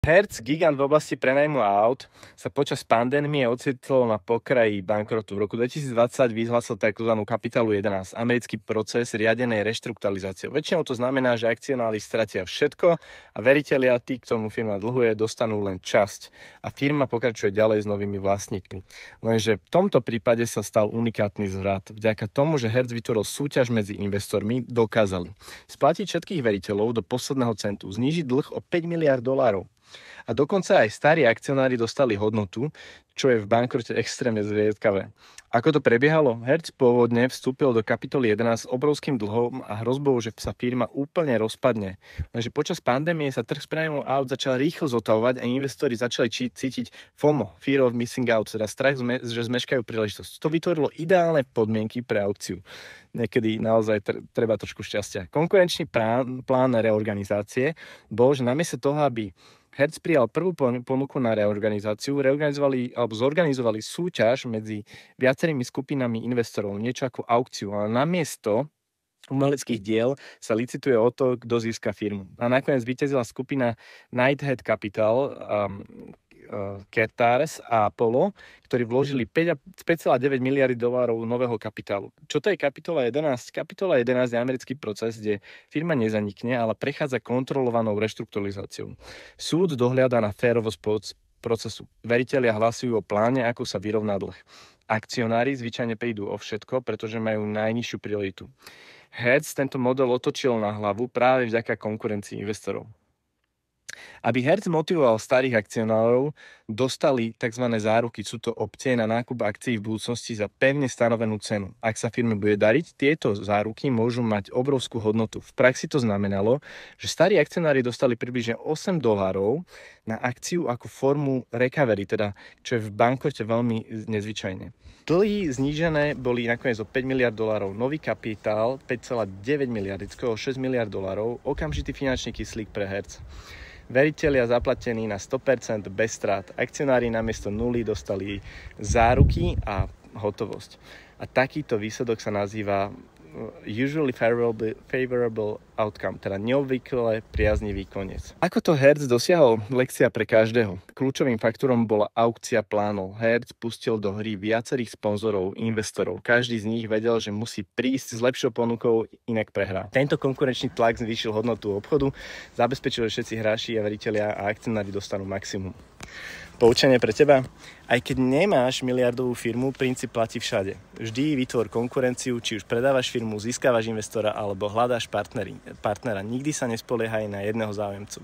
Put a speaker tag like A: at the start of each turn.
A: Hertz, gigant v oblasti prenajmu aut, sa počas pandémie ocitol na pokraji bankrotu. V roku 2020 vyhlásil tzv. Kapitálu 11, americký proces riadenej reštrukturalizácie. Väčšinou to znamená, že akcionári stratia všetko a veritelia, tí, ktorí firma dlhuje, dostanú len časť a firma pokračuje ďalej s novými vlastníkmi. Lenže v tomto prípade sa stal unikátny zvrat. Vďaka tomu, že Hertz vytvoril súťaž medzi investormi, dokázali splatiť všetkých veriteľov do posledného centu, znížiť dlh o 5 miliard dolárov. A dokonca aj starí akcionári dostali hodnotu, čo je v bankrote extrémne zriedkavé. Ako to prebiehalo? Hertz pôvodne vstúpil do kapitoly 11 s obrovským dlhom a hrozbou, že sa firma úplne rozpadne. Lenže počas pandémie sa trh s prenajmom aut začal rýchlo zotavovať a investori začali cítiť FOMO, Fear of Missing Out, teda strach, že zmeškajú príležitosť. To vytvorilo ideálne podmienky pre aukciu. Niekedy naozaj treba trošku šťastia. Konkurenčný plán reorganizácie bol, že namiesto toho, aby Hertz prijal prvú ponuku na reorganizáciu, zorganizovali súťaž medzi viacerými skupinami investorov, niečo ako aukciu, ale namiesto umeleckých diel sa licituje o to, kto získa firmu. A nakoniec víťazila skupina Knighthead Capital, Qatar a Apollo, ktorí vložili 5,9 miliardy dolárov nového kapitálu. Čo to je kapitola 11? Kapitola 11 je americký proces, kde firma nezanikne, ale prechádza kontrolovanou reštrukturalizáciou. Súd dohliada na férovosť procesu. Veritelia hlasujú o pláne, ako sa vyrovná dlh. Akcionári zvyčajne prídu o všetko, pretože majú najnižšiu prioritu. Hertz tento model otočil na hlavu práve vďaka konkurencii investorov. Aby Hertz motivoval starých akcionárov, dostali tzv. Záruky, sú to opcie na nákup akcií v budúcnosti za pevne stanovenú cenu. Ak sa firme bude dariť, tieto záruky môžu mať obrovskú hodnotu. V praxi to znamenalo, že starí akcionári dostali približne $8 na akciu ako formu recovery, teda čo je v bankrote veľmi nezvyčajné. Dlhy znížené boli nakoniec o 5 miliard dolárov, nový kapitál 5,9 miliard, o 6 miliard dolárov, okamžitý finančný kyslík pre Hertz. Veritelia zaplatení na 100% bez strát. Akcionári namiesto nuly dostali záruky a hotovosť. A takýto výsledok sa nazýva usually favorable outcome, teda neobvykle priaznivý koniec. Ako to Hertz dosiahol? Lekcia pre každého. Kľúčovým faktorom bola aukcia plánov. Hertz pustil do hry viacerých sponzorov, investorov. Každý z nich vedel, že musí prísť s lepšou ponukou, inak prehrá. Tento konkurenčný tlak zvýšil hodnotu obchodu, zabezpečil, že všetci hráči a veritelia a akcionári dostanú maximum. Poučenie pre teba? Aj keď nemáš miliardovú firmu, princíp platí všade. Vždy vytvor konkurenciu, či už predávaš firmu, získavaš investora alebo hľadáš partnera. Nikdy sa nespoliehaj na jedného záujemcu.